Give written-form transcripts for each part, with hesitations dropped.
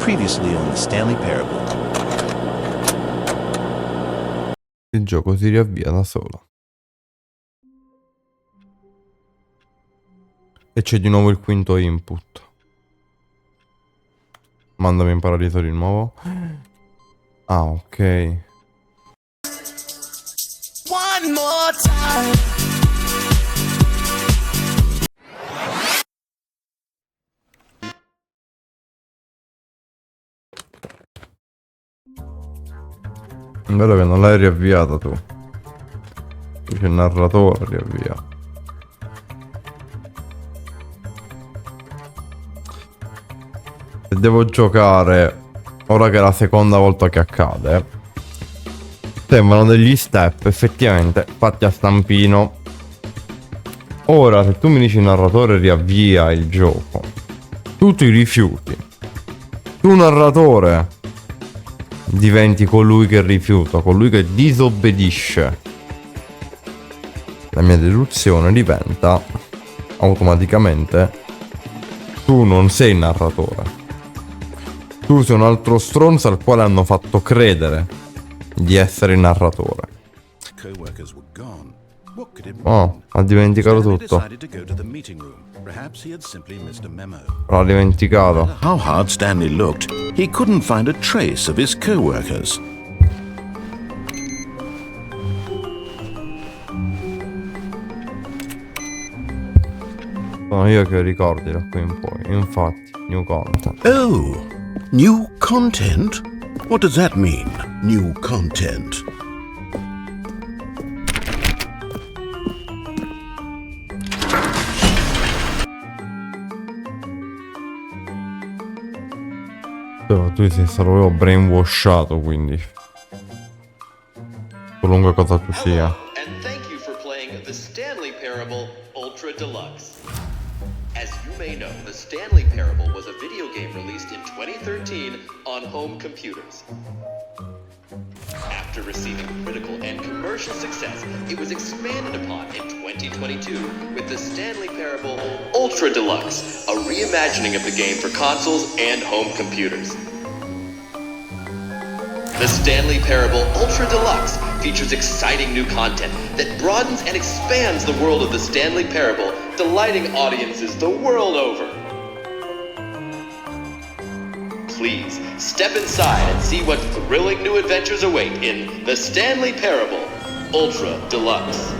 Previously on the Stanley Parable. Il gioco si riavvia da solo. E c'è di nuovo il quinto input. Mandami in paradiso di nuovo. Ah, ok. One more time. Bello che non l'hai riavviata tu. Dice il narratore riavvia. Se devo giocare, ora che è la seconda volta che accade, sembrano degli step effettivamente fatti a stampino. Ora se tu mi dici il narratore riavvia il gioco, tu ti rifiuti. Tu narratore diventi colui che rifiuta, colui che disobbedisce. La mia deduzione diventa automaticamente: tu non sei il narratore, tu sei un altro stronzo al quale hanno fatto credere di essere il narratore. Oh, ha dimenticato tutto. L'ha dimenticato. How hard Stanley looked, he couldn't find a trace of his co-workers. Sono io che ricordi da qui in poi. Infatti, new content. Oh, new content? What does that mean, new content? Tu sei stato proprio brainwashato, quindi qualunque cosa tu sia. And thank you for playing the Stanley Parable Ultra-Deluxe. As you may know, the Stanley Parable was a video game released in 2013 on home computers. After receiving critical and commercial success, it was expanded upon in 2022 with the Stanley Parable Ultra-Deluxe, a reimagining of the game for consoles and home computers. The Stanley Parable Ultra-Deluxe features exciting new content that broadens and expands the world of the Stanley Parable, delighting audiences the world over. Please, step inside and see what thrilling new adventures await in the Stanley Parable Ultra-Deluxe.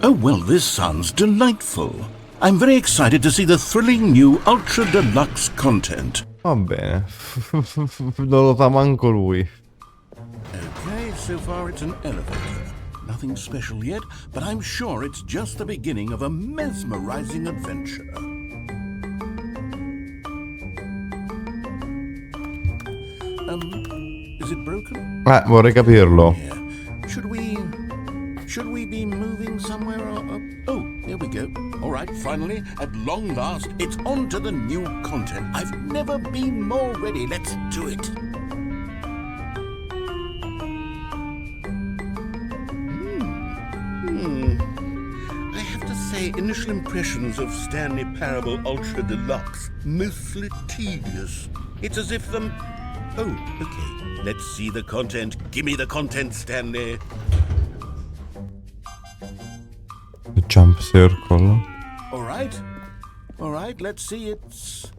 Oh, well, this sounds delightful. I'm very excited to see the thrilling new Ultra-Deluxe content. Va bene. Non lo sa manco lui. Okay, so far it's an elevator. Nothing special yet, but I'm sure it's just the beginning of a mesmerizing adventure. Is it broken? Vorrei capirlo. Yeah. Should we be moving somewhere? Oh, here we go. All right, finally, at long last, it's on to the new content. I've never been more ready. Let's do it. I have to say, initial impressions of Stanley Parable Ultra-Deluxe, mostly tedious. It's as if them... Oh, okay. Let's see the content. Give me the content, Stanley. The jump circle. All right, let's see it's...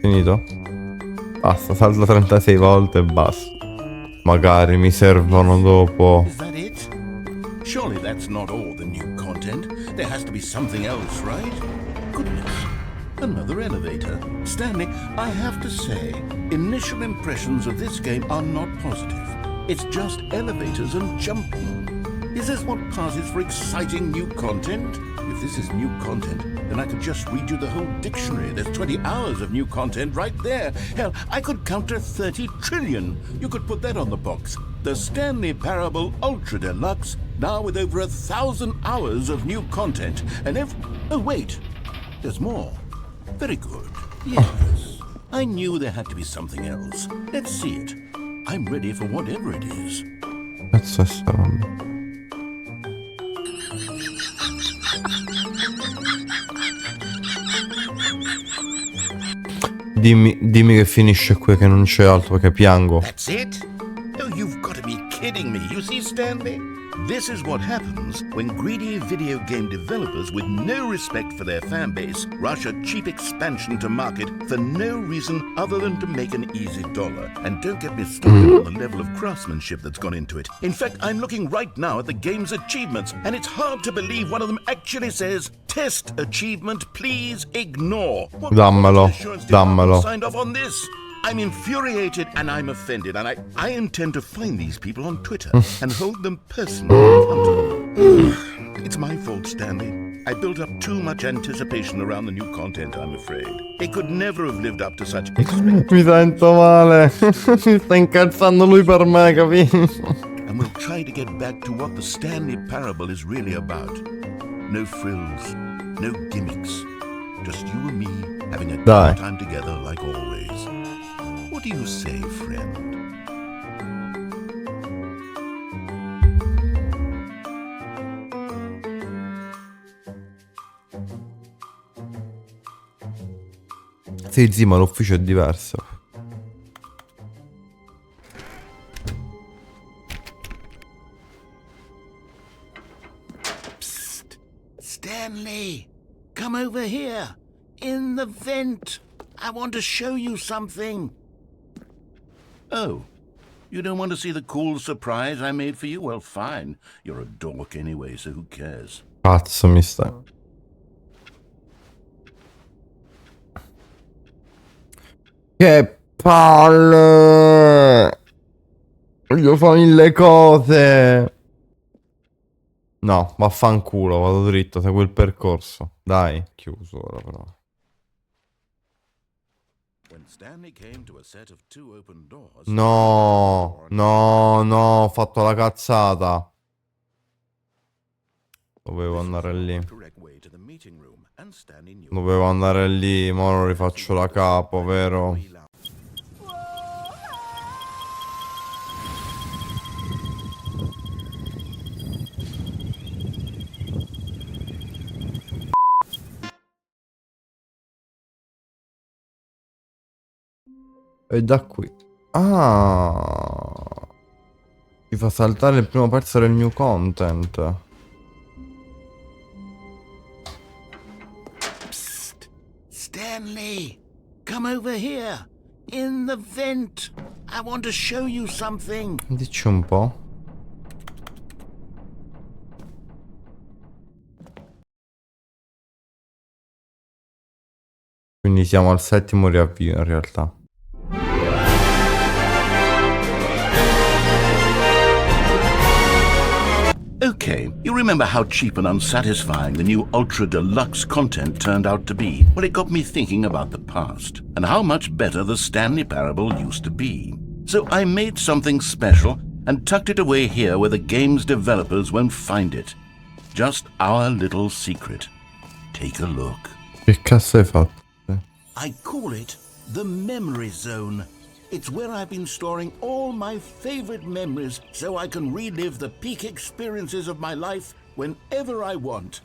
Finito? Basta, salta 36 volte e basta. Magari mi servono dopo. Is that it? Surely that's not all the new content. There has to be something else, right? Goodness. Another elevator. Stanley, I have to say, initial impressions of this game are not positive. It's just elevators and jumping. Is this what passes for exciting new content? If this is new content, then I could just read you the whole dictionary. There's 20 hours of new content right there. Hell, I could count to 30 trillion. You could put that on the box. The Stanley Parable Ultra-Deluxe, now with over 1,000 hours of new content. And oh, wait. There's more. Very good. Yes. I knew there had to be something else. Let's see it. I'm ready for whatever it is. Cazzo è sta roba? Dimmi che finisce qui, che non c'è altro, che piango. That's it? Oh, you've got to be kidding me. You see, Stanley? This is what happens when greedy video game developers with no respect for their fan base rush a cheap expansion to market for no reason other than to make an easy dollar. And don't get me started on the level of craftsmanship that's gone into it. In fact, I'm looking right now at the game's achievements, and it's hard to believe one of them actually says, "Test achievement, please ignore." What Dammelo, assurance department dammelo. signed off on this? I'm infuriated and I'm offended, and I intend to find these people on Twitter and hold them personally accountable. It's my fault, Stanley. I built up too much anticipation around the new content, I'm afraid. It could never have lived up to such expectations. Mi sento male. Mi sta incazzando lui per me, capisci? And we'll try to get back to what the Stanley Parable is really about. No frills, no gimmicks. Just you and me having a Dai. good time together like always. What do you say, friend? Sì, ma l'ufficio è diverso. Psst. Stanley, come over here. In the vent. I want to show you something. Oh, you don't want to see the cool surprise I made for you? Well, fine. You're a dork anyway, so who cares? Cazzo mi sta. Che palle! Voglio fare 1000 cose. No, vaffanculo, vado dritto, seguo il percorso. Dai, chiuso ora però. When Stanley came to a set of two open doors. No, no, no, ho fatto la cazzata. Dovevo andare lì. Dovevo andare lì, ma ora rifaccio la capo, vero? E da qui. Ah. Ci fa saltare il primo pezzo del new content. Psst. Stanley, come over here. In the vent. I want to show you something. Dici un po'. Quindi siamo al settimo riavvio in realtà. Okay, you remember how cheap and unsatisfying the new ultra-deluxe content turned out to be? Well, it got me thinking about the past, and how much better the Stanley Parable used to be. So I made something special and tucked it away here where the game's developers won't find it. Just our little secret. Take a look. Che cazzo hai fatto? I call it the memory zone. It's where I've been storing all my favorite memories so I can relive the peak experiences of my life whenever I want.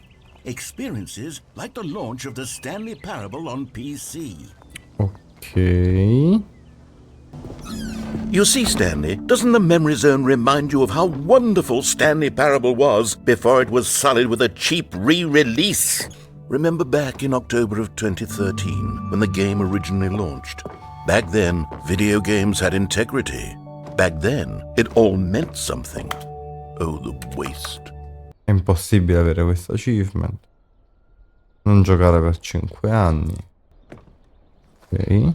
Experiences like the launch of the Stanley Parable on PC. Ok. You see, Stanley, doesn't the memory zone remind you of how wonderful Stanley Parable was before it was sullied with a cheap re-release? Remember back in October of 2013 when the game originally launched? Back then, video games had integrity. Back then, it all meant something. Oh, the waste. È impossibile avere questo achievement. Non giocare per 5 anni. Ok.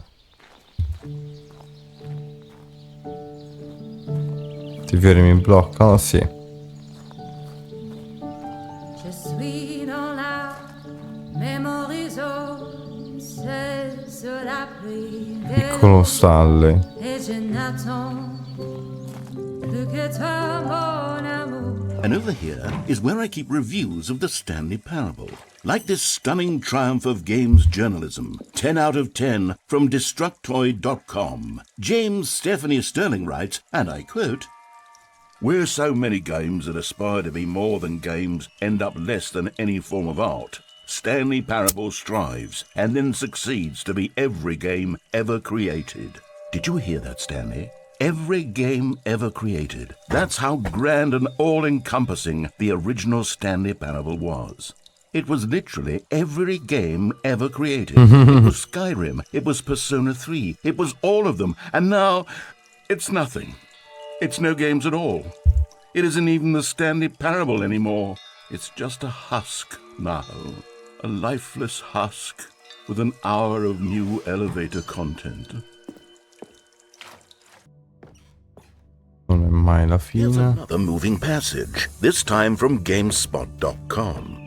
Questi fiori mi bloccano, sì. Je suis dans la memory zone, c'est sur la pluie. Piccolo Stanley. Et je n'attends plus que toi, mon amour. And over here is where I keep reviews of the Stanley Parable. Like this stunning triumph of games journalism, 10 out of 10 from Destructoid.com. James Stephanie Sterling writes, and I quote, "Where so many games that aspire to be more than games end up less than any form of art, Stanley Parable strives and then succeeds to be every game ever created." Did you hear that, Stanley? Every game ever created. That's how grand and all-encompassing the original Stanley Parable was. It was literally every game ever created. It was Skyrim, it was Persona 3, it was all of them, and now it's nothing. It's no games at all. It isn't even the Stanley Parable anymore. It's just a husk now. A lifeless husk with an hour of new elevator content. Non è mai la Here's fine. another moving passage, this time from GameSpot.com.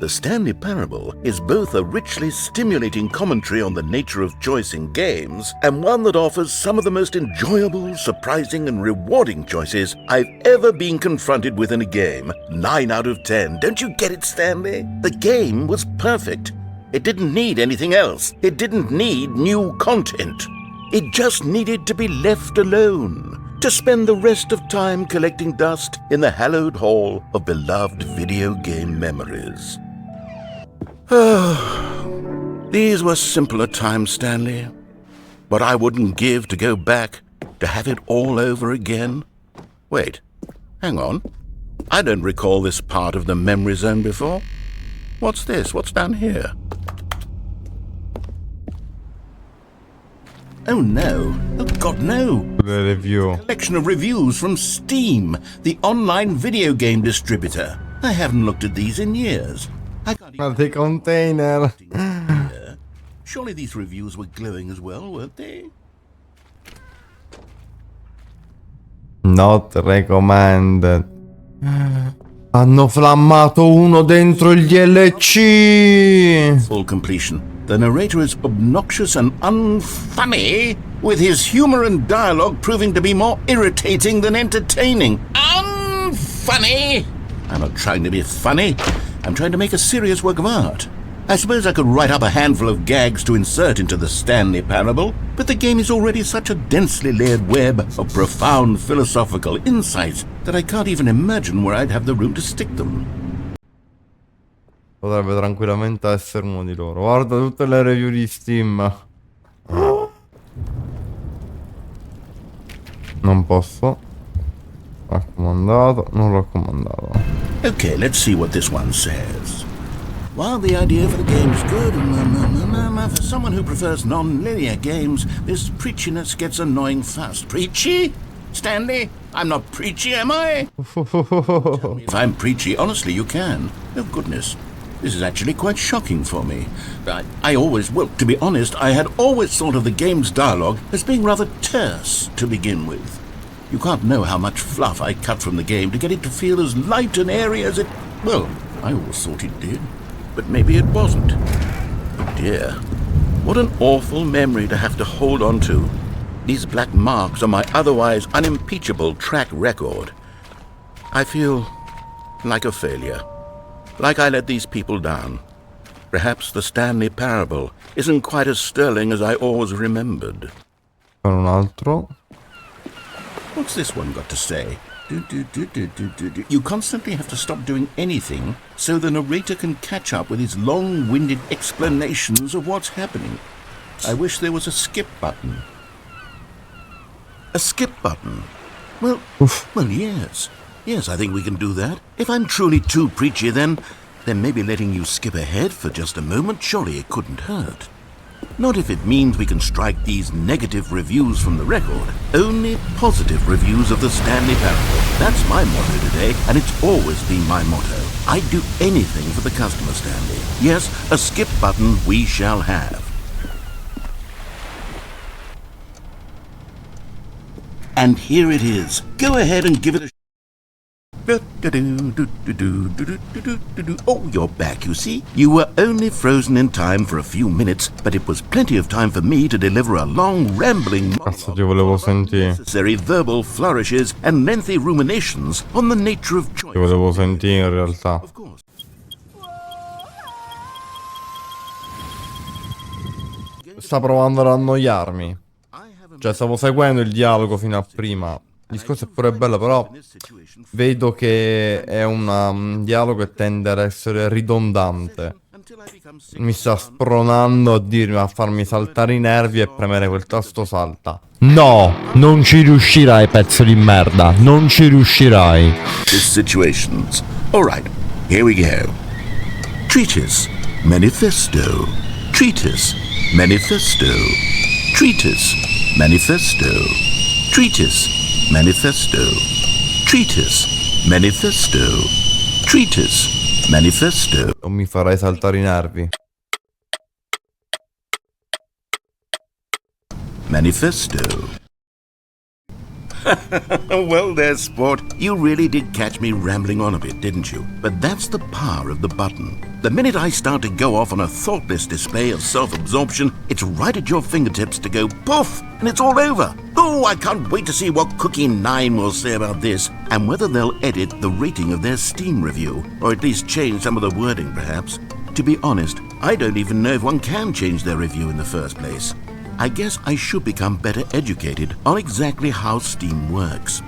The Stanley Parable is both a richly stimulating commentary on the nature of choice in games and one that offers some of the most enjoyable, surprising, and rewarding choices I've ever been confronted with in a game. 9 out of 10. Don't you get it, Stanley? The game was perfect. It didn't need anything else. It didn't need new content. It just needed to be left alone, to spend the rest of time collecting dust in the hallowed hall of beloved video game memories. These were simpler times, Stanley. But I wouldn't give to go back to have it all over again. Wait, hang on. I don't recall this part of the memory zone before. What's this? What's down here? Oh no. Oh God, no. Le review. Collection of reviews from Steam, the online video game distributor. I haven't looked at these in years. I can't even... Guarda i container. Surely these reviews were glowing as well, weren't they? Not recommended. Hanno flammato uno dentro il DLC. Full completion. The narrator is obnoxious and unfunny, with his humor and dialogue proving to be more irritating than entertaining. Unfunny! I'm not trying to be funny. I'm trying to make a serious work of art. I suppose I could write up a handful of gags to insert into the Stanley Parable, but the game is already such a densely layered web of profound philosophical insights that I can't even imagine where I'd have the room to stick them. Potrebbe tranquillamente essere uno di loro. Guarda tutte le review di Steam. Non posso. Raccomandato, non raccomandato. Okay, let's see what this one says. While the idea for the game is good, for someone who prefers non-linear games, this preachiness gets annoying fast. Preachy? Stanley? I'm not preachy, am I? Tell me if I'm preachy. Honestly, you can. Oh, goodness. This is actually quite shocking for me. Well, to be honest, I had always thought of the game's dialogue as being rather terse to begin with. You can't know how much fluff I cut from the game to get it to feel as light and airy as it... Well, I always thought it did. But maybe it wasn't. Oh dear. What an awful memory to have to hold on to. These black marks on my otherwise unimpeachable track record. I feel like a failure. Like I let these people down. Perhaps the Stanley Parable isn't quite as sterling as I always remembered. Per un altro. What's this one got to say? You constantly have to stop doing anything so the narrator can catch up with his long-winded explanations of what's happening. I wish there was a skip button. A skip button? Well, yes. Yes, I think we can do that. If I'm truly too preachy, then maybe letting you skip ahead for just a moment, surely it couldn't hurt. Not if it means we can strike these negative reviews from the record. Only positive reviews of the Stanley Parable. That's my motto today, and it's always been my motto. I'd do anything for the customer, Stanley. Yes, a skip button we shall have. And here it is. Go ahead and give it a... Oh, you're back, you see. You were only frozen in time for a few minutes, but it was plenty of time for me to deliver a long, rambling Cazzo, ti volevo sentire. necessary verbal flourishes and lengthy ruminations on the nature of choice. Ti volevo sentire in realtà. Of course. Sta provando ad annoiarmi. Cioè, stavo seguendo il dialogo fino a prima. Il discorso è pure bello, però vedo che è un dialogo che tende ad essere ridondante. Mi sta spronando a farmi saltare i nervi e premere quel tasto salta. No, non ci riuscirai, pezzo di merda. Non ci riuscirai. Situations. All right, here we go. Treatise, manifesto. Treatise, manifesto. Treatise, manifesto. Treatise, manifesto. Treatise, manifesto. Treatise, manifesto. Non mi farai saltare i nervi. Manifesto. Well there, sport. You really did catch me rambling on a bit, didn't you? But that's the power of the button. The minute I start to go off on a thoughtless display of self-absorption, it's right at your fingertips to go poof, and it's all over. Oh, I can't wait to see what Cookie 9 will say about this, and whether they'll edit the rating of their Steam review, or at least change some of the wording, perhaps. To be honest, I don't even know if one can change their review in the first place. I guess I should become better educated on exactly how Steam works.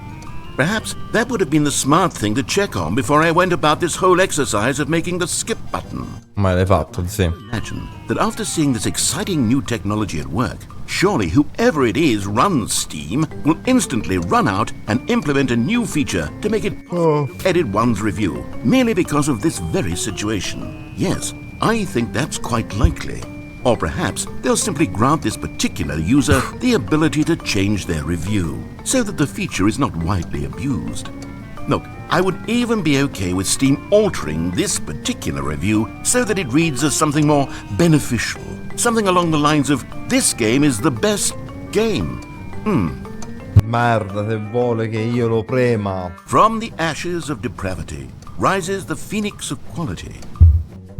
Perhaps that would have been the smart thing to check on before I went about this whole exercise of making the skip button. Ma l'hai fatto, sì. Imagine that after seeing this exciting new technology at work, surely whoever it is runs Steam will instantly run out and implement a new feature to make it possible to edit one's review, merely because of this very situation. Yes, I think that's quite likely. Or perhaps they'll simply grant this particular user the ability to change their review, so that the feature is not widely abused. Look, I would even be okay with Steam altering this particular review so that it reads as something more beneficial. Something along the lines of, this game is the best game. Merda, se vuole che io lo prema. From the ashes of depravity rises the phoenix of quality.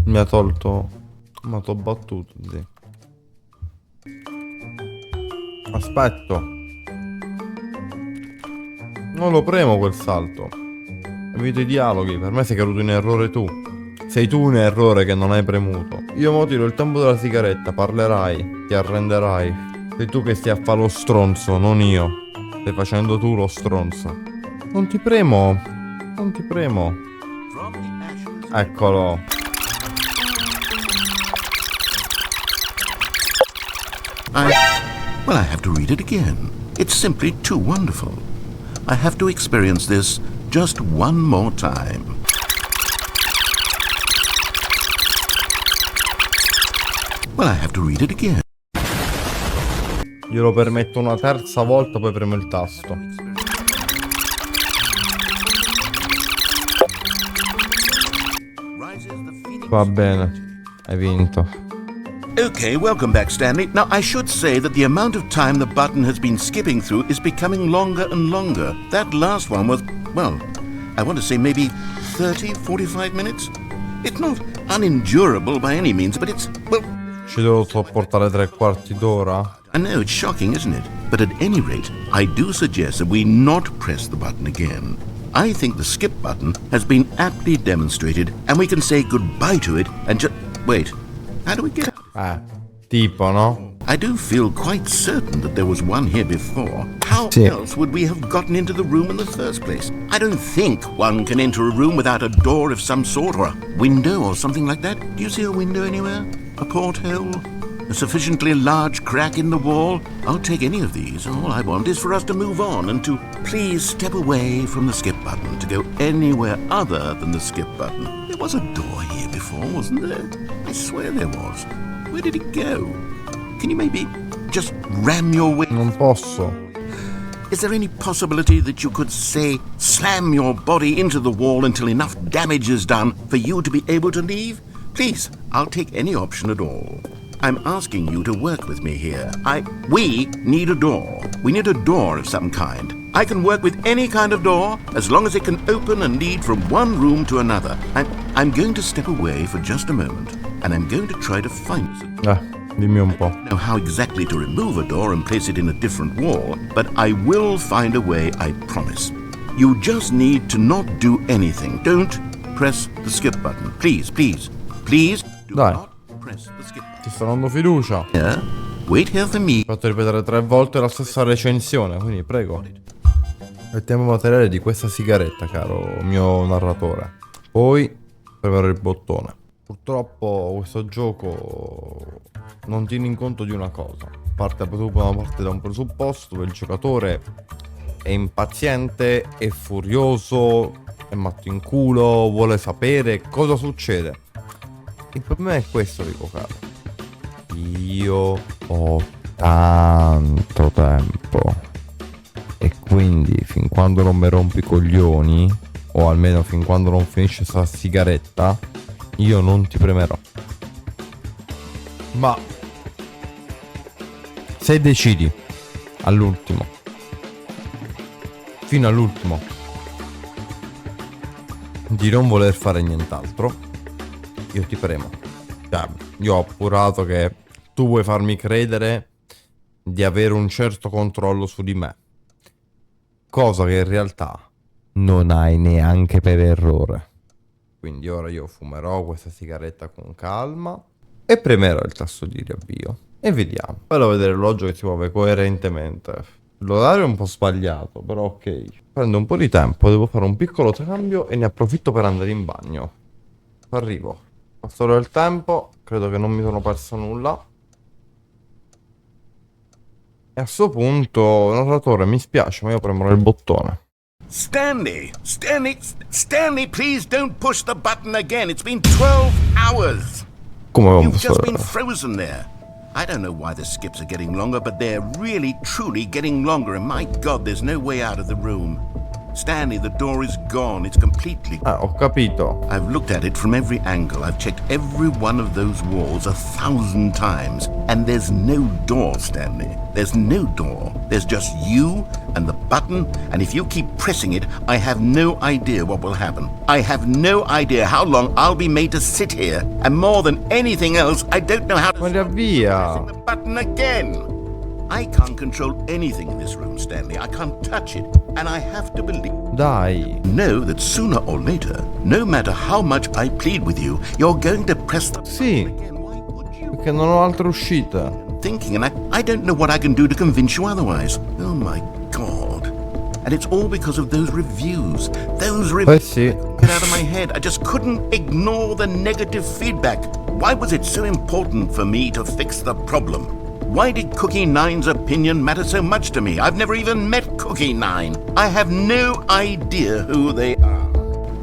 Mi ha tolto... Ma t'ho battuto, sì. Aspetto. Non lo premo quel salto. Evito i dialoghi, per me sei caduto in errore tu. Sei tu in errore che non hai premuto. Io mo tiro il tempo della sigaretta, parlerai, ti arrenderai. Sei tu che stai a fare lo stronzo, non io. Stai facendo tu lo stronzo. Non ti premo. Non ti premo. Eccolo. Well, I have to read it again. It's simply too wonderful. I have to experience this just one more time. Well, I have to read it again. Glielo permetto una terza volta, poi premo il tasto. Va bene, hai vinto. Okay, welcome back, Stanley. Now, I should say that the amount of time the button has been skipping through is becoming longer and longer. That last one was, well, I want to say maybe 30, 45 minutes? It's not unendurable by any means, but it's, well... Ci devo sopportare 3/4 d'ora? I know, it's shocking, isn't it? But at any rate, I do suggest that we not press the button again. I think the skip button has been aptly demonstrated, and we can say goodbye to it and just... Wait, how do we get out? Tipo, no? I do feel quite certain that there was one here before. How else would we have gotten into the room in the first place? I don't think one can enter a room without a door of some sort, or a window or something like that. Do you see a window anywhere? A porthole? A sufficiently large crack in the wall? I'll take any of these. All I want is for us to move on and to please step away from the skip button, to go anywhere other than the skip button. There was a door here before, wasn't there? I swear there was. Where did it go? Can you maybe just ram your way? Non posso. Is there any possibility that you could, say, slam your body into the wall until enough damage is done for you to be able to leave? Please, I'll take any option at all. I'm asking you to work with me here. We need a door. We need a door of some kind. I can work with any kind of door as long as it can open and lead from one room to another. I'm going to step away for just a moment and I'm going to try to find it. Dimmi un po'. I don't know how exactly to remove a door and place it in a different wall, but I will find a way, I promise. You just need to not do anything. Don't press the skip button. Please, please, please do Dai. not press the skip button. Ti sto dando fiducia. Yeah? Wait here for me. Ho fatto ripetere 3 volte la stessa recensione, quindi prego. Mettiamo materiale di questa sigaretta, caro mio narratore. Poi premerò il bottone. Purtroppo questo gioco non tiene in conto di una cosa. Parte da un presupposto dove il giocatore è impaziente, è furioso, è matto in culo, vuole sapere cosa succede. Il problema è questo, dico caro. Io ho tanto tempo e quindi fin quando non mi rompi i coglioni, o almeno fin quando non finisce sta sigaretta, io non ti premerò. Ma se decidi all'ultimo, fino all'ultimo, di non voler fare nient'altro, io ti premo. Cioè, io ho appurato che tu vuoi farmi credere di avere un certo controllo su di me, cosa che in realtà non hai neanche per errore. Quindi ora io fumerò questa sigaretta con calma e premerò il tasto di riavvio e vediamo. Bello vedere l'orologio che si muove coerentemente. L'orario è un po' sbagliato, però ok. Prendo un po' di tempo, devo fare un piccolo cambio e ne approfitto per andare in bagno. Arrivo. Passerò il tempo, credo che non mi sono perso nulla. E a sto punto, narratore, mi spiace, ma io premerò il bottone. Stanley, please don't push the button again. It's been 12 hours. Come You've just been frozen there. I don't know why the skips are getting longer, but they're really, truly getting longer. And my God, there's no way out of the room. Stanley, the door is gone. It's completely... Ho capito. I've looked at it from every angle. I've checked every one of those walls 1,000 times. And there's no door, Stanley. There's no door. There's just you and the button. And if you keep pressing it, I have no idea what will happen. I have no idea how long I'll be made to sit here. And more than anything else, I don't know how to... Ma via. Pressing the button again. I can't control anything in this room, Stanley. I can't touch it. And I have to believe... Dai. Know that sooner or later, no matter how much I plead with you, you're going to press the Sì, button again. Why would you? perché non ho altre uscite. Thinking, and I don't know what I can do to convince you otherwise. Oh my God. And it's all because of those reviews. Those reviews. Sì. Get out of my head. I just couldn't ignore the negative feedback. Why was it so important for me to fix the problem? Why did Cookie Nine's opinion matter so much to me? I've never even met Cookie Nine. I have no idea who they are.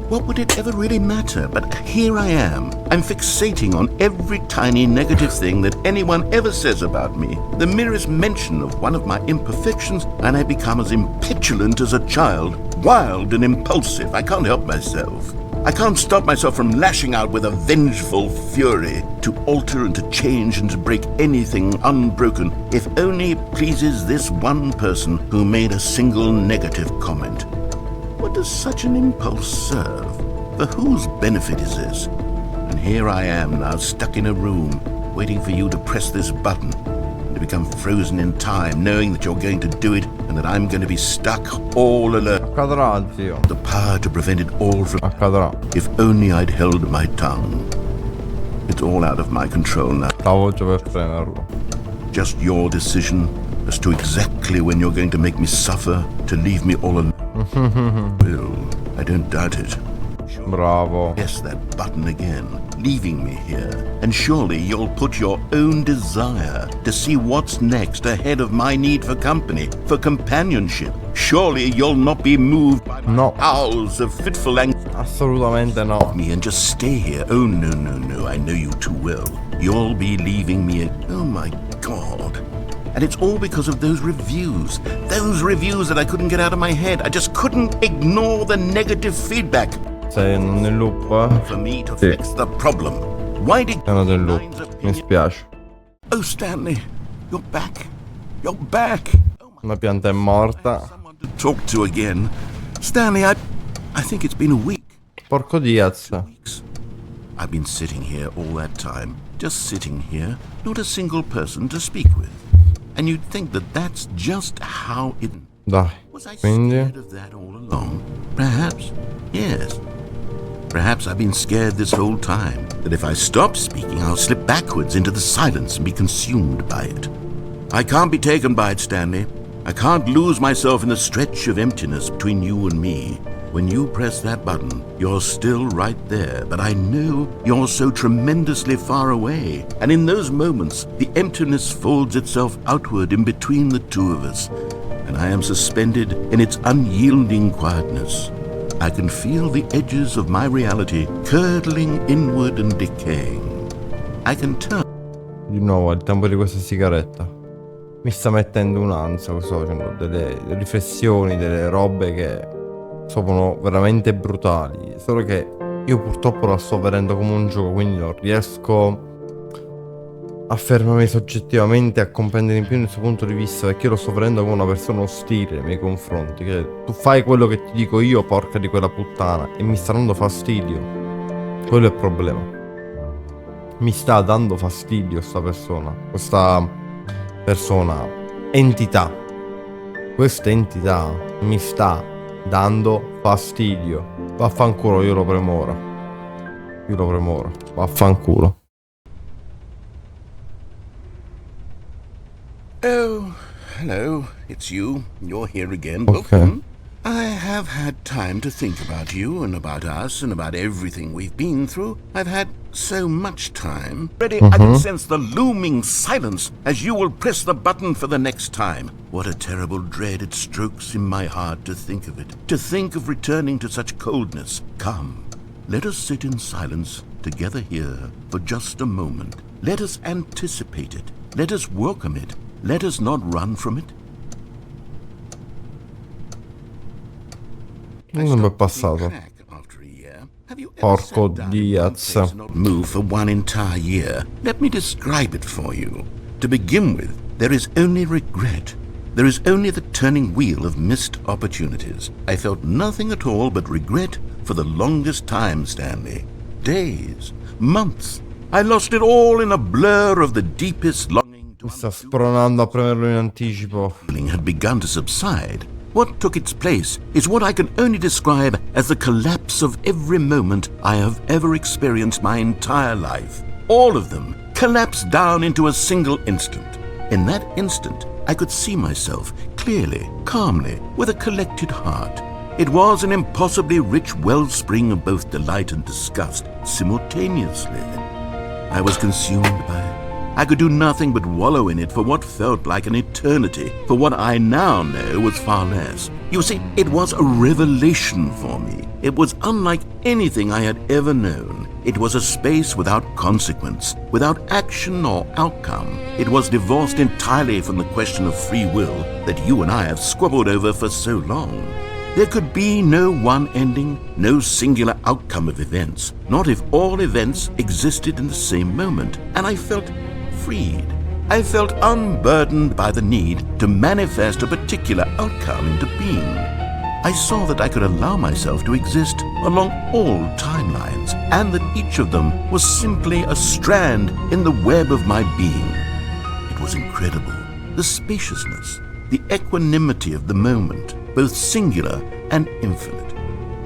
What would it ever really matter? But here I am. I'm fixating on every tiny negative thing that anyone ever says about me. The merest mention of one of my imperfections, and I become as impetulant as a child. Wild and impulsive. I can't help myself. I can't stop myself from lashing out with a vengeful fury to alter and to change and to break anything unbroken, if only it pleases this one person who made a single negative comment. What does such an impulse serve? For whose benefit is this? And here I am now stuck in a room, waiting for you to press this button, and to become frozen in time, knowing that you're going to do it and that I'm going to be stuck all alone. Accadrà, zio. The power to prevent it all from... Accadrà. If only I'd held my tongue. It's all out of my control now. Stavo già per premerlo. Just your decision as to exactly when you're going to make me suffer, to leave me all alone. Well, I don't doubt it. Bravo. Press that button again, leaving me here. And surely you'll put your own desire to see what's next ahead of my need for company, for companionship. Surely you'll not be moved by my No. howls of fitful anxiety. Assolutamente no. Me and just stay here. Oh, no, I know you too well. You'll be leaving me. Oh, my God. And it's all because of those reviews. Those reviews that I couldn't get out of my head. I just couldn't ignore the negative feedback. Sei nel loop? For me to Sì. fix the problem. Why did Sono nel loop. Nine's opinion- Mi spiace. Oh, Stanley, you're back. You're back. Oh, my Una pianta è morta. someone talk to again. Stanley, I think it's been a week. Porco Diaz. Weeks. I've been sitting here all that time, just sitting here, not a single person to speak with. And you'd think that that's just how it... Dai, Was I quindi... scared of that all along? Perhaps, yes. Perhaps I've been scared this whole time, that if I stop speaking, I'll slip backwards into the silence and be consumed by it. I can't be taken by it, Stanley. I can't lose myself in the stretch of emptiness between you and me. When you press that button, you're still right there, but I know you're so tremendously far away. And in those moments, the emptiness folds itself outward in between the two of us, and I am suspended in its unyielding quietness. I can feel the edges of my reality curdling inward and decaying. I can turn... Di nuovo il tempo di questa sigaretta. Mi sta mettendo un'ansia, sto facendo delle riflessioni, delle robe che sono veramente brutali. Solo che io purtroppo la sto vedendo come un gioco, quindi non riesco a fermarmi soggettivamente a comprendere in più il suo punto di vista, perché io lo sto vedendo come una persona ostile nei miei confronti, che tu fai quello che ti dico io, porca di quella puttana, e mi sta dando fastidio. Quello è il problema. Mi sta dando fastidio questa persona, entità. Questa entità mi sta dando fastidio. Vaffanculo, io lo premo ora. Vaffanculo. Oh, hello, it's you. You're here again. Okay. Welcome. I have had time to think about you and about us and about everything we've been through. I've had so much time. Ready, I can sense the looming silence as you will press the button for the next time. What a terrible dread it strokes in my heart to think of it. To think of returning to such coldness. Come, let us sit in silence together here for just a moment. Let us anticipate it. Let us welcome it. Let us not run from it. Non è passato. Porco Diaz. Move for one entire year. Let me describe it for you. To begin with, there is only regret. There is only the turning wheel of missed opportunities. I felt nothing at all but regret for the longest time, Stanley. Days, months. I lost it all in a blur of the deepest longing. Mi sta spronando a premerlo in anticipo. Feeling had begun to subside. What took its place is what I can only describe as the collapse of every moment I have ever experienced my entire life. All of them collapsed down into a single instant. In that instant, I could see myself clearly, calmly, with a collected heart. It was an impossibly rich wellspring of both delight and disgust simultaneously. I was consumed by it. I could do nothing but wallow in it for what felt like an eternity, for what I now know was far less. You see, it was a revelation for me. It was unlike anything I had ever known. It was a space without consequence, without action or outcome. It was divorced entirely from the question of free will that you and I have squabbled over for so long. There could be no one ending, no singular outcome of events, not if all events existed in the same moment, and I felt freed. I felt unburdened by the need to manifest a particular outcome into being. I saw that I could allow myself to exist along all timelines, and that each of them was simply a strand in the web of my being. It was incredible, the spaciousness, the equanimity of the moment, both singular and infinite.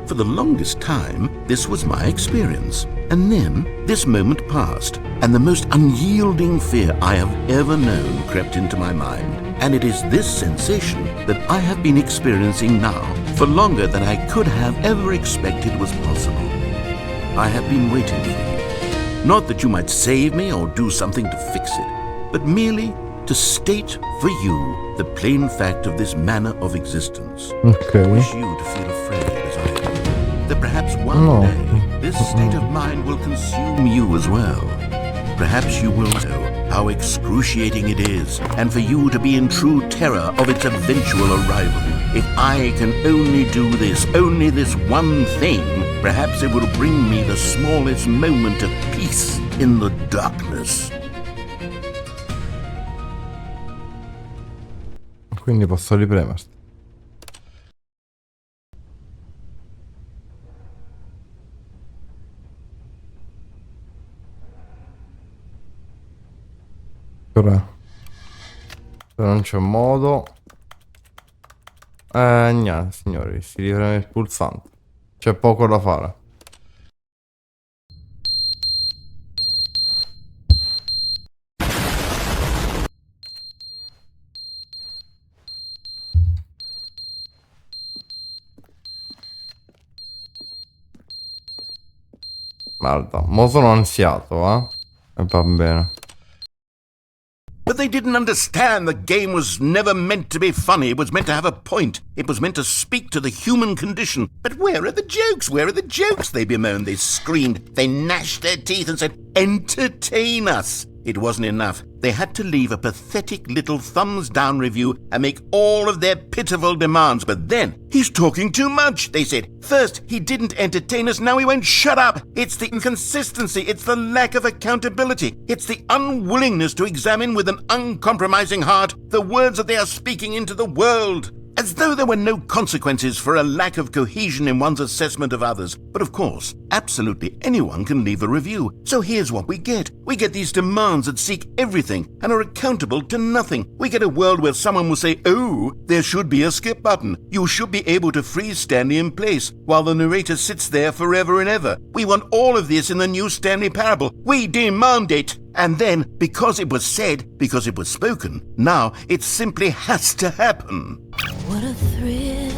For the longest time, this was my experience. And then, this moment passed, and the most unyielding fear I have ever known crept into my mind. And it is this sensation that I have been experiencing now for longer than I could have ever expected was possible. I have been waiting for you. Not that you might save me or do something to fix it, but merely to state for you the plain fact of this manner of existence. Okay. I wish you to feel afraid as I do, that perhaps one day this state of mind will consume you as well. Perhaps you will know how excruciating it is, and for you to be in true terror of its eventual arrival. If I can only do this, only this one thing, perhaps it will bring me the smallest moment of peace in the darkness. Quindi posso ripremerti. Cos'è? Se non c'è modo. Niente, signori, si ripreme il pulsante. C'è poco da fare. Guarda, mo sono ansiato, e va bene. But they didn't understand the game was never meant to be funny. It was meant to have a point. It was meant to speak to the human condition. But where are the jokes? Where are the jokes? They bemoaned, they screamed, they gnashed their teeth and said, entertain us. It wasn't enough. They had to leave a pathetic little thumbs-down review and make all of their pitiful demands. But then, he's talking too much, they said. First, he didn't entertain us, now he won't shut up. It's the inconsistency, it's the lack of accountability, it's the unwillingness to examine with an uncompromising heart the words that they are speaking into the world. As though there were no consequences for a lack of cohesion in one's assessment of others. But of course, absolutely anyone can leave a review. So here's what we get. We get these demands that seek everything and are accountable to nothing. We get a world where someone will say, oh, there should be a skip button. You should be able to freeze Stanley in place while the narrator sits there forever and ever. We want all of this in the new Stanley Parable. We demand it. And then, because it was said, because it was spoken, now it simply has to happen. What a thrill.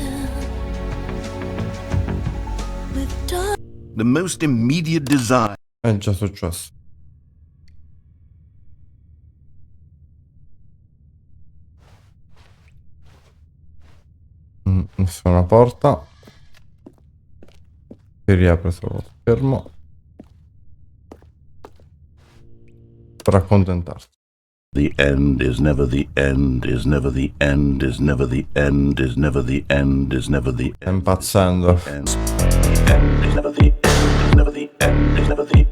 With The most immediate desire È già successo. Nessuna porta. Si riapre solo lo schermo. Per accontentarsi. The end is never the end, is never the end, is never the end, is never the end, is never the Sta impazzendo. end. The end is never the end, is never the end, is never the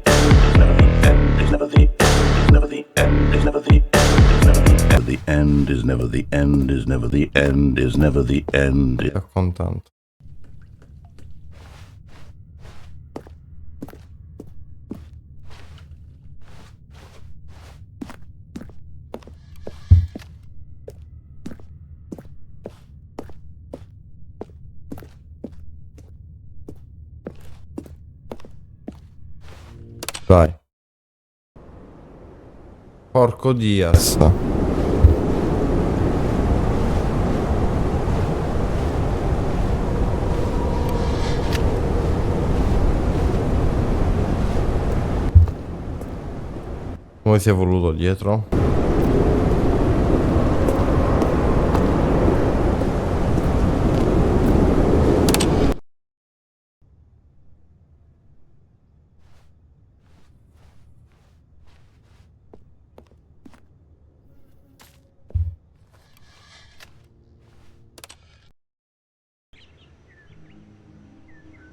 end, is never the end, is never the end, is never the end, is never the end. The end is never the end, is never the end, is never the end. Sta contento. Dai. Porco Diaz. Come si è voluto dietro?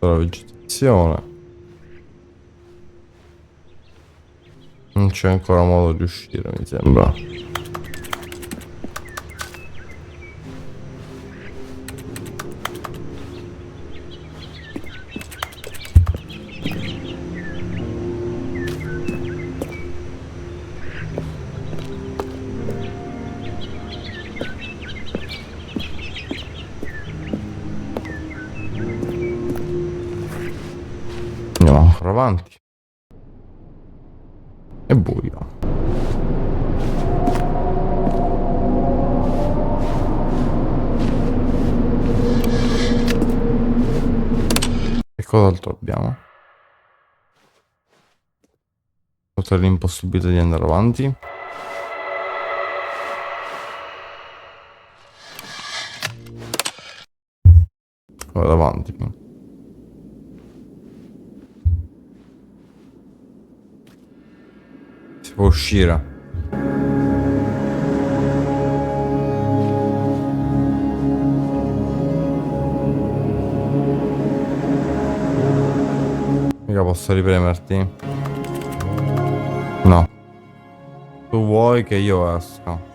La vegetazione. Non c'è ancora modo di uscire, mi sembra. Andiamo ancora avanti. È buio. E cos'altro abbiamo? Oltre l'impossibilità di andare avanti. Vado avanti. Si può uscire. Mica posso ripremerti? No. Tu vuoi che io esca?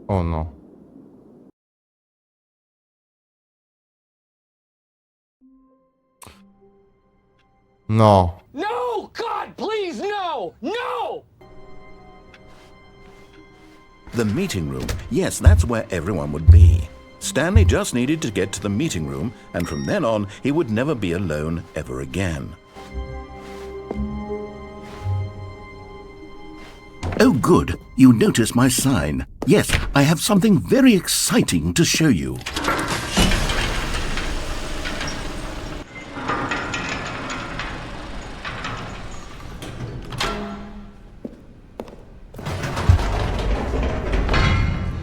Oh no. No. No! God, please, no! No! The meeting room. Yes, that's where everyone would be. Stanley just needed to get to the meeting room, and from then on, he would never be alone ever again. Oh, good. You notice my sign. Yes, I have something very exciting to show you.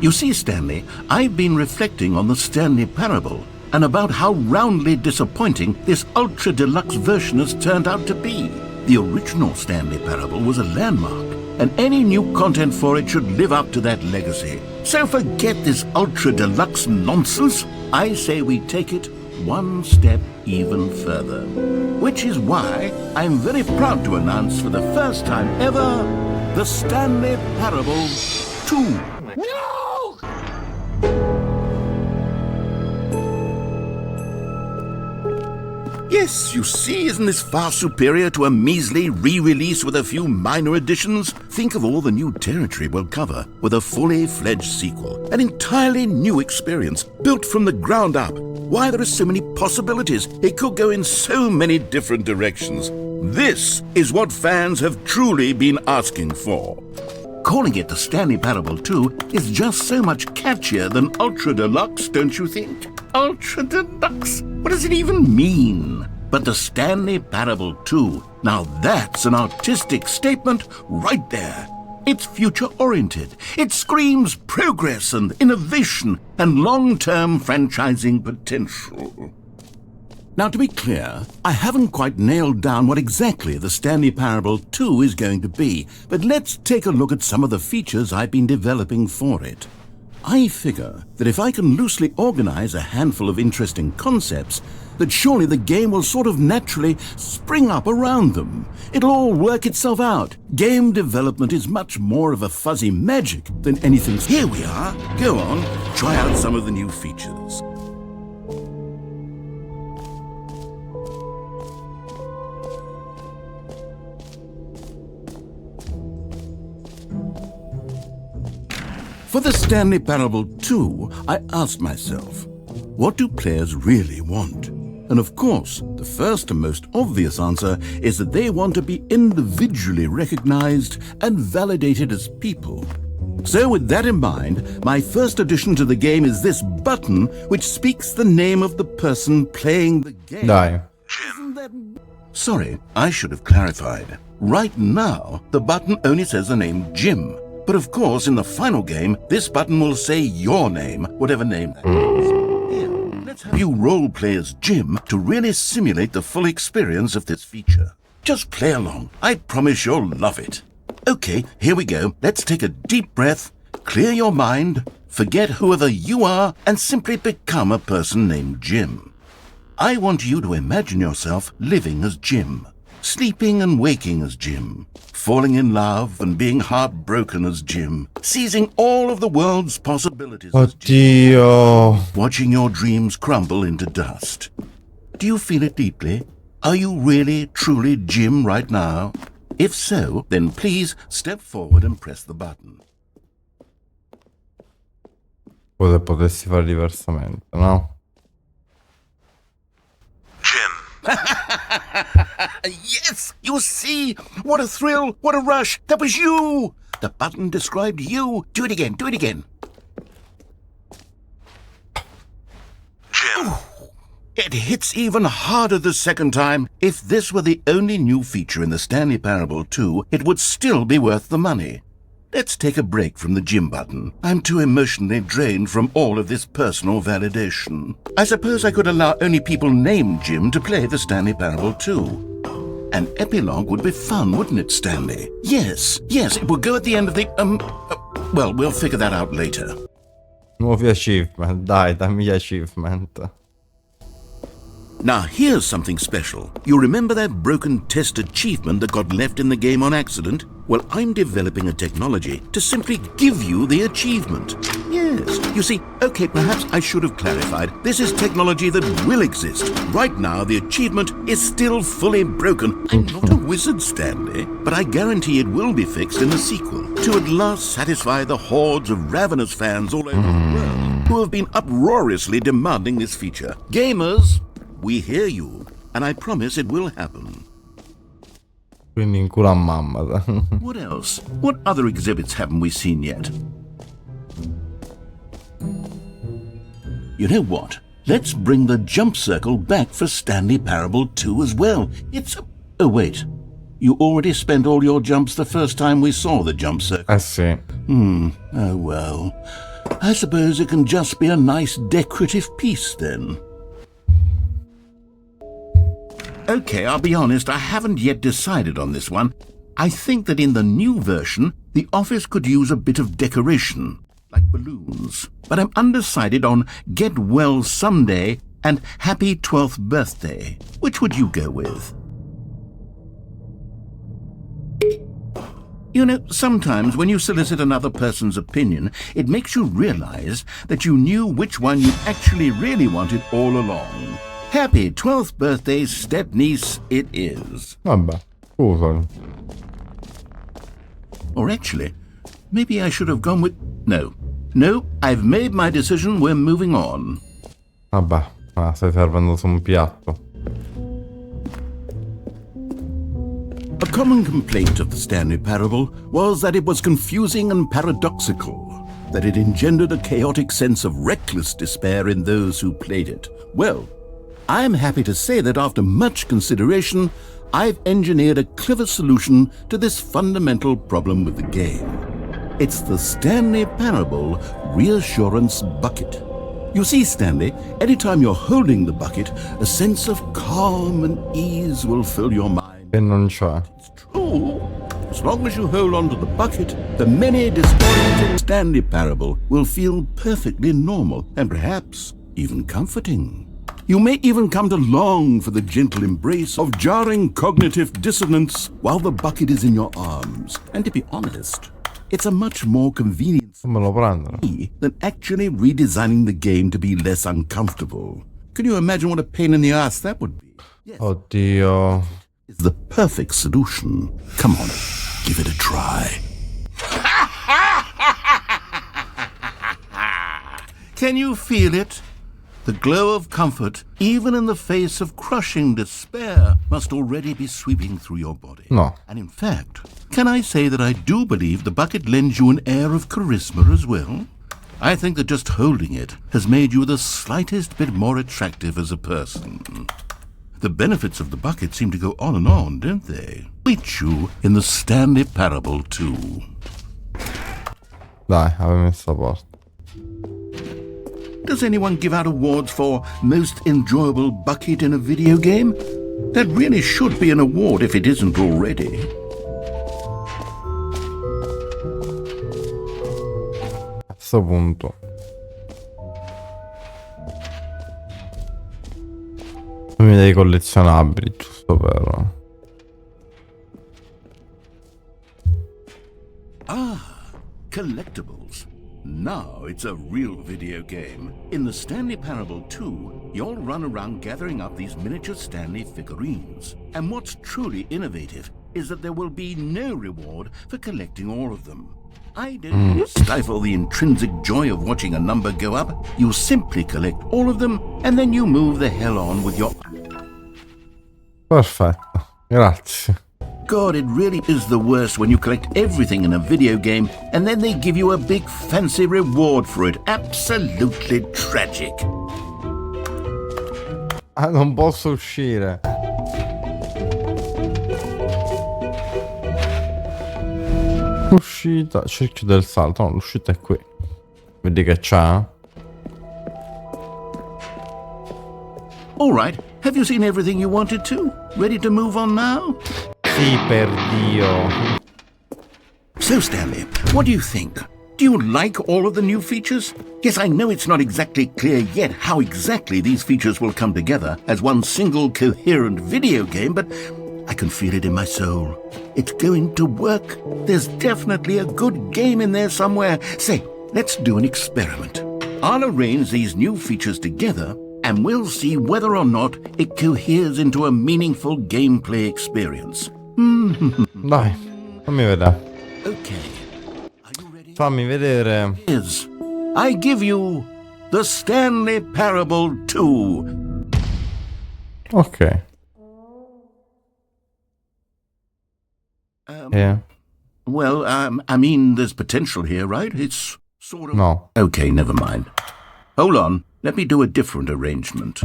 You see, Stanley, I've been reflecting on the Stanley Parable and about how roundly disappointing this ultra-deluxe version has turned out to be. The original Stanley Parable was a landmark, and any new content for it should live up to that legacy. So forget this ultra-deluxe nonsense. I say we take it one step even further. Which is why I'm very proud to announce for the first time ever, the Stanley Parable 2. No! Yes, you see, isn't this far superior to a measly re-release with a few minor additions? Think of all the new territory we'll cover with a fully fledged sequel. An entirely new experience, built from the ground up. Why, there are so many possibilities. It could go in so many different directions. This is what fans have truly been asking for. Calling it the Stanley Parable 2 is just so much catchier than Ultra Deluxe, don't you think? Ultra Deluxe? What does it even mean? But the Stanley Parable 2, now that's an artistic statement right there. It's future-oriented. It screams progress and innovation and long-term franchising potential. Now, to be clear, I haven't quite nailed down what exactly the Stanley Parable 2 is going to be, but let's take a look at some of the features I've been developing for it. I figure that if I can loosely organize a handful of interesting concepts, that surely the game will sort of naturally spring up around them. It'll all work itself out. Game development is much more of a fuzzy magic than anything. Here we are. Go on, try out some of the new features. For the Stanley Parable 2, I asked myself, what do players really want? And of course, the first and most obvious answer is that they want to be individually recognized and validated as people. So with that in mind, my first addition to the game is this button which speaks the name of the person playing the game. Dai. Sorry, I should have clarified. Right now, the button only says the name Jim. But of course, in the final game, this button will say your name, whatever name that is. Here, let's have you role play as Jim to really simulate the full experience of this feature. Just play along. I promise you'll love it. Okay, here we go. Let's take a deep breath, clear your mind, forget whoever you are, and simply become a person named Jim. I want you to imagine yourself living as Jim. Sleeping and waking as Jim, falling in love and being heartbroken as Jim, seizing all of the world's possibilities as Jim, Oddio. watching your dreams crumble into dust. Do you feel it deeply? Are you really, truly Jim right now? If so, then please step forward and press the button. Potessi fare diversamente, no? Yes, you see? What a thrill, what a rush. That was you. The button described you. Do it again, do it again. Jim. It hits even harder the second time. If this were the only new feature in the Stanley Parable 2, it would still be worth the money. Let's take a break from the Jim button. I'm too emotionally drained from all of this personal validation. I suppose I could allow only people named Jim to play the Stanley Parable 2. An epilogue would be fun, wouldn't it, Stanley? Yes, it would go at the end of the, well, we'll figure that out later. Nuovi achievement, dai, dammi gli achievement. Now here's something special. You remember that broken test achievement that got left in the game on accident? Well, I'm developing a technology to simply give you the achievement. Yes, you see, okay, perhaps I should have clarified. This is technology that will exist. Right now, the achievement is still fully broken. I'm not a wizard, Stanley, but I guarantee it will be fixed in the sequel to at last satisfy the hordes of ravenous fans all over the world who have been uproariously demanding this feature. Gamers, we hear you, and I promise it will happen. Quindi in culo a mamma. What else? What other exhibits haven't we seen yet? You know what? Let's bring the jump circle back for Stanley Parable 2 as well. It's... Oh, wait. You already spent all your jumps the first time we saw the jump circle. Sì. Oh, well. I suppose it can just be a nice decorative piece, then. Okay, I'll be honest, I haven't yet decided on this one. I think that in the new version, the office could use a bit of decoration, like balloons. But I'm undecided on Get Well Someday and Happy 12th Birthday. Which would you go with? You know, sometimes when you solicit another person's opinion, it makes you realize that you knew which one you actually really wanted all along. Happy 12th birthday, step-niece, it is. Vabbè, scusami. Or actually, maybe I should have gone with... No, I've made my decision, we're moving on. Vabbè, stai servendo su un piatto. A common complaint of the Stanley Parable was that it was confusing and paradoxical, that it engendered a chaotic sense of reckless despair in those who played it. Well, I'm happy to say that after much consideration, I've engineered a clever solution to this fundamental problem with the game. It's the Stanley Parable Reassurance Bucket. You see, Stanley, anytime you're holding the bucket, a sense of calm and ease will fill your mind. E non c'è. It's true. As long as you hold on to the bucket, the many disorienting Stanley Parable will feel perfectly normal and perhaps even comforting. You may even come to long for the gentle embrace of jarring cognitive dissonance while the bucket is in your arms. And to be honest, it's a much more convenient Non me lo prendere. than actually redesigning the game to be less uncomfortable. Can you imagine what a pain in the ass that would be? Yes, Oddio. it's the perfect solution. Come on, give it a try. Can you feel it? The glow of comfort, even in the face of crushing despair, must already be sweeping through your body. No. And in fact, can I say that I do believe the bucket lends you an air of charisma as well? I think that just holding it has made you the slightest bit more attractive as a person. The benefits of the bucket seem to go on, don't they? Meet you in the Stanley Parable 2. Dai, avevo messo a posto. Does anyone give out awards for most enjoyable bucket in a video game? That really should be an award if it isn't already. A questo punto. Mi dai collezionabili, giusto per... Collectibles. Now it's a real video game. In the Stanley Parable 2, you'll run around gathering up these miniature Stanley figurines. And what's truly innovative is that there will be no reward for collecting all of them. I don't stifle the intrinsic joy of watching a number go up. You simply collect all of them, and then you move the hell on with your... Perfetto, grazie. God, it really is the worst when you collect everything in a video game and then they give you a big fancy reward for it. Absolutely tragic. Ah, non posso uscire. Uscita, cerchio del salto. No, l'uscita è qui. Vedi che c'è? All right, have you seen everything you wanted to? Ready to move on now? Sì, per Dio. So, Stanley, what do you think? Do you like all of the new features? Yes, I know it's not exactly clear yet how exactly these features will come together as one single coherent video game, but I can feel it in my soul. It's going to work. There's definitely a good game in there somewhere. Say, let's do an experiment. I'll arrange these new features together, and we'll see whether or not it coheres into a meaningful gameplay experience. Dai, fammi vedere. Okay. Are you ready? Fammi vedere. I give you the Stanley Parable 2. Ok. Yeah. Well, I mean, there's potential here, right? It's sort of... No. Okay, never mind. Hold on. Let me do a different arrangement.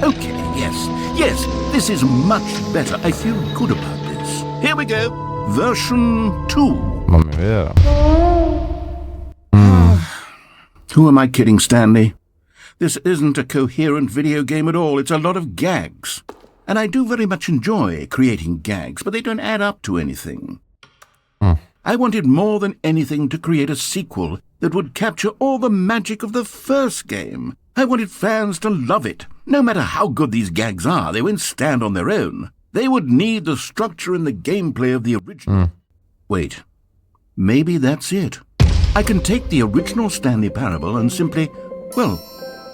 Okay, yes, this is much better. I feel good about this. Here we go. Version 2. Fammi vedere. Who am I kidding, Stanley? This isn't a coherent video game at all. It's a lot of gags. And I do very much enjoy creating gags, but they don't add up to anything. I wanted more than anything to create a sequel that would capture all the magic of the first game. I wanted fans to love it. No matter how good these gags are, they won't stand on their own. They would need the structure and the gameplay of the original. Wait, maybe that's it. I can take the original Stanley Parable and simply, well,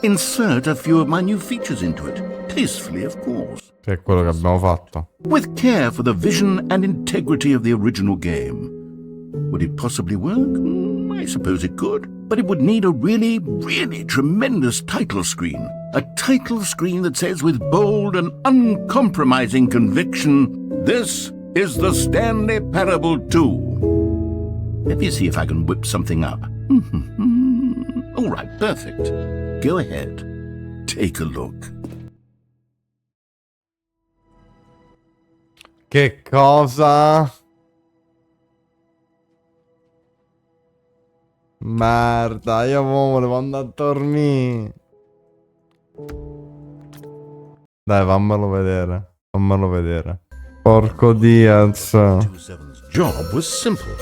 insert a few of my new features into it. Tastefully, of course. Che è quello che abbiamo fatto. With care for the vision and integrity of the original game. Would it possibly work? I suppose it could. But it would need a really, really tremendous title screen. A title screen that says with bold and uncompromising conviction, "This is the Stanley Parable 2. Let me see if I can whip something up. All right, perfect. Go ahead. Take a look. Che cosa? Merda, io volevo andare a dormire. Dai, fammelo vedere. Fammelo vedere. Porco Diaz. 427's job was simple.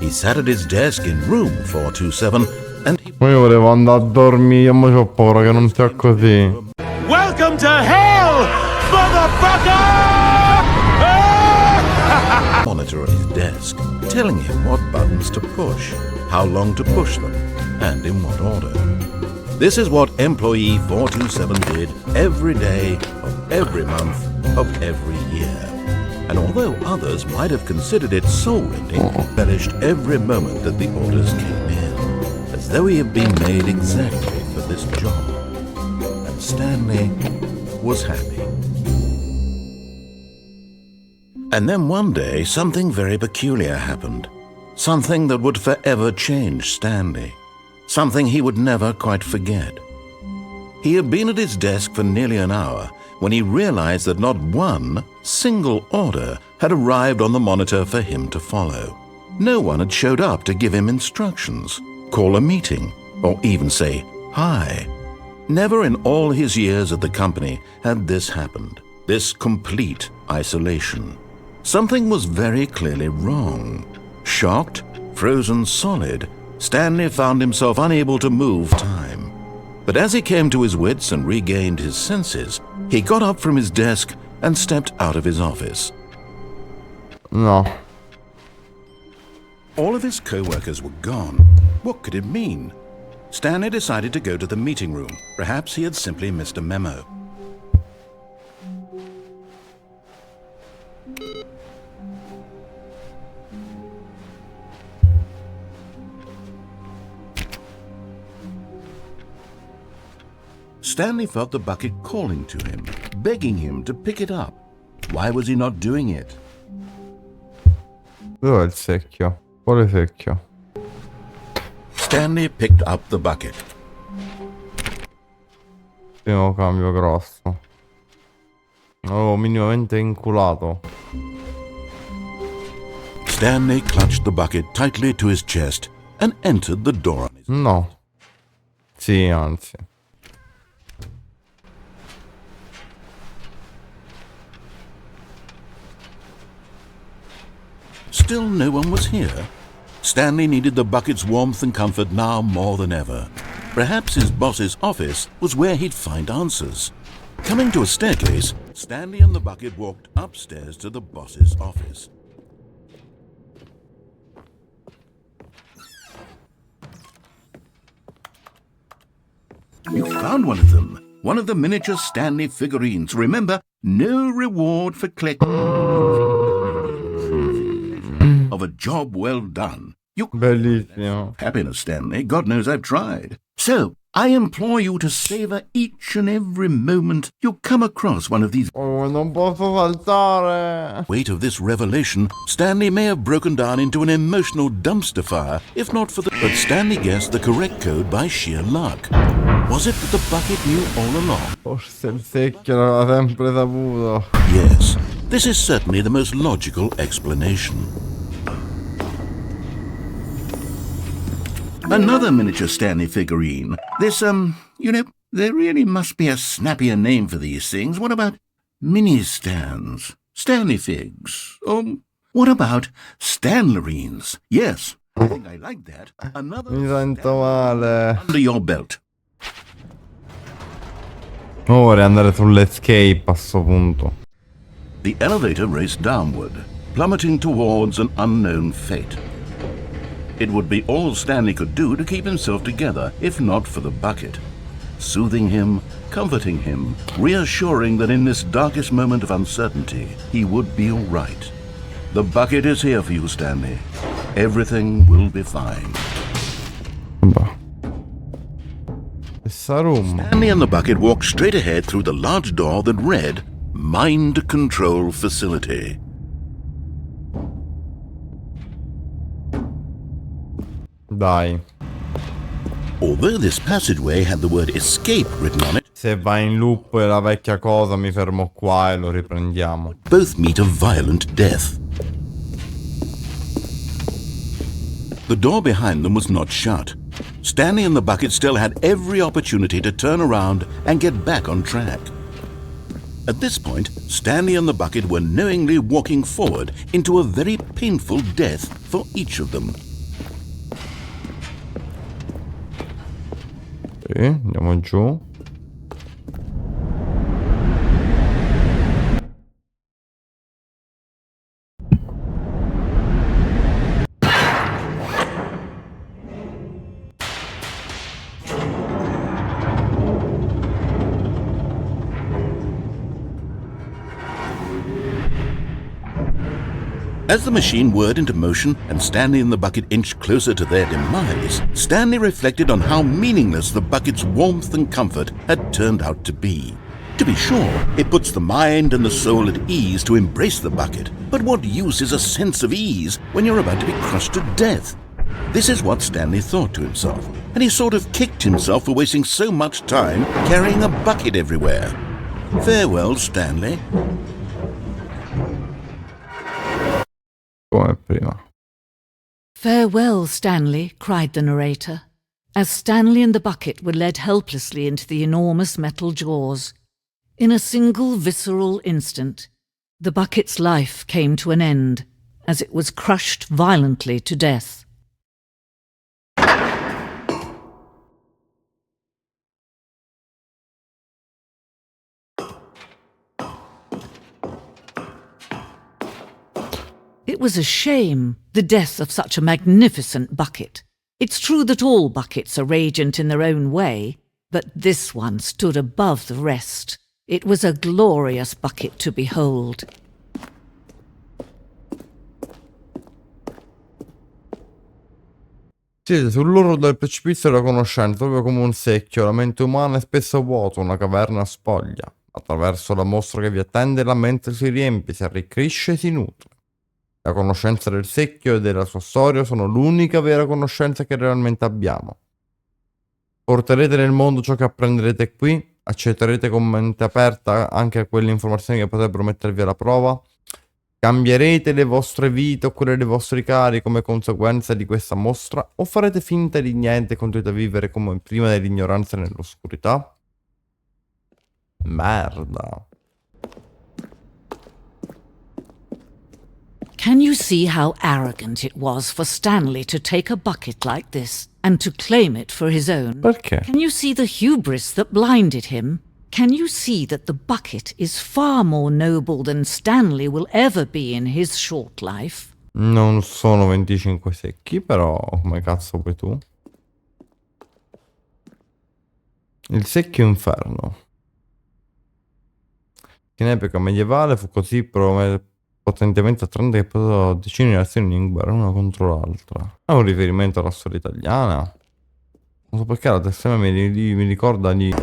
He sat at his desk in room 427 and he... Ma io volevo andare a dormire, ma c'ho paura che non sia così. Welcome to hell, motherfucker! monitor at his desk, telling him what buttons to push, how long to push them, and in what order. This is what employee 427 did every day of every month of every year. And although others might have considered it soul-rending, relished every moment that the orders came in, as though he had been made exactly for this job. And Stanley was happy. And then one day, something very peculiar happened. Something that would forever change Stanley. Something he would never quite forget. He had been at his desk for nearly an hour when he realized that not one single order had arrived on the monitor for him to follow. No one had showed up to give him instructions, call a meeting, or even say hi. Never in all his years at the company had this happened, this complete isolation. Something was very clearly wrong. Shocked, frozen solid, Stanley found himself unable to move time. But as he came to his wits and regained his senses, he got up from his desk and stepped out of his office. No. All of his co-workers were gone. What could it mean? Stanley decided to go to the meeting room. Perhaps he had simply missed a memo. Stanley felt the bucket calling to him, begging him to pick it up. Why was he not doing it? Dov'è il secchio? Quale secchio? Stanley picked up the bucket. Primo cambio grosso. Oh, minimamente inculato. Stanley clutched the bucket tightly to his chest and entered the door on his... No. Sì, anzi. Still no one was here. Stanley needed the bucket's warmth and comfort now more than ever. Perhaps his boss's office was where he'd find answers. Coming to a staircase, Stanley and the bucket walked upstairs to the boss's office. You found one of them. One of the miniature Stanley figurines. Remember, no reward for collecting of a job well done. You Bellissimo. happiness, Stanley. God knows I've tried. So, I implore you to savor each and every moment you come across one of these. Oh, non posso saltare. Weight of this revelation, Stanley may have broken down into an emotional dumpster fire, if not for the... But Stanley guessed the correct code by sheer luck. Was it that the bucket knew all along? Forse il secchio l'aveva sempre saputo. Yes, this is certainly the most logical explanation. Another miniature Stanley figurine. This, there really must be a snappier name for these things. What about mini-stands? Stanley figs? What about Stanlerines? Yes, I think I like that. Another Mi sento male. under your belt. Ora andare sull'escape a sto punto. The elevator raced downward, plummeting towards an unknown fate. It would be all Stanley could do to keep himself together, if not for the bucket. Soothing him, comforting him, reassuring that in this darkest moment of uncertainty, he would be all right. The bucket is here for you, Stanley. Everything will be fine. Questa room. Stanley and the bucket walked straight ahead through the large door that read, Mind Control Facility. Dai. Although this passageway had the word escape written on it, Se va in loop la vecchia cosa mi fermo qua e lo riprendiamo. both meet a violent death. The door behind them was not shut. Stanley and the bucket still had every opportunity to turn around and get back on track. At this point, Stanley and the bucket were knowingly walking forward into a very painful death for each of them. Sì, andiamo giù. As the machine whirred into motion and Stanley and the bucket inched closer to their demise, Stanley reflected on how meaningless the bucket's warmth and comfort had turned out to be. To be sure, it puts the mind and the soul at ease to embrace the bucket, but what use is a sense of ease when you're about to be crushed to death? This is what Stanley thought to himself, and he sort of kicked himself for wasting so much time carrying a bucket everywhere. Farewell, Stanley. Come prima. Farewell, Stanley, cried the narrator, as Stanley and the bucket were led helplessly into the enormous metal jaws. In a single visceral instant, the bucket's life came to an end, as it was crushed violently to death. It was a shame, the death of such a magnificent bucket. It's true that all buckets are radiant in their own way, but this one stood above the rest. It was a glorious bucket to behold. Siete sull'orlo del precipizio della conoscenza, proprio come un secchio. La mente umana è spesso vuota, una caverna spoglia. Attraverso la mostra che vi attende, la mente si riempie, si arricchisce e si nutre. La conoscenza del secchio e della sua storia sono l'unica vera conoscenza che realmente abbiamo. Porterete nel mondo ciò che apprenderete qui, accetterete con mente aperta anche quelle informazioni che potrebbero mettervi alla prova, cambierete le vostre vite o quelle dei vostri cari come conseguenza di questa mostra, o farete finta di niente e continuate a vivere come prima nell'ignoranza e nell'oscurità? Merda. Can you see how arrogant it was for Stanley to take a bucket like this and to claim it for his own? Perché? Can you see the hubris that blinded him? Can you see that the bucket is far more noble than Stanley will ever be in his short life? Non sono 25 secchi, però come cazzo puoi tu? Il secchio inferno. In epoca medievale fu così potentemente attraente che posò decine di azioni in guerra una contro l'altra. È un riferimento alla storia italiana? Non so perché la testa mi ricorda di...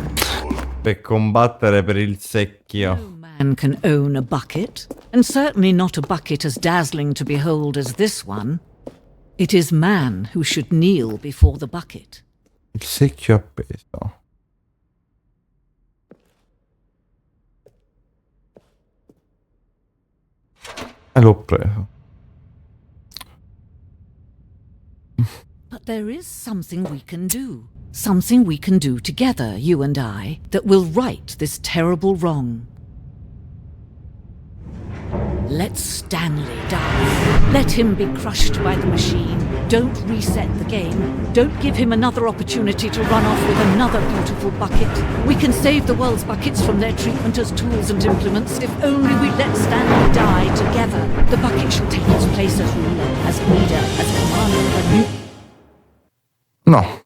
per combattere per il secchio. No man can own a bucket, and certainly not a bucket as dazzling to behold as this one. It is man who should kneel before the bucket. Il secchio appeso. E l'ho preso. But there is something we can do. Something we can do together, you and I, that will right this terrible wrong. Let Stanley die. Let him be crushed by the machine. Don't reset the game. Don't give him another opportunity to run off with another beautiful bucket. We can save the world's buckets from their treatment as tools and implements if only we let Stanley die together. The bucket shall take its place as ruler, as leader, as commander, as... No.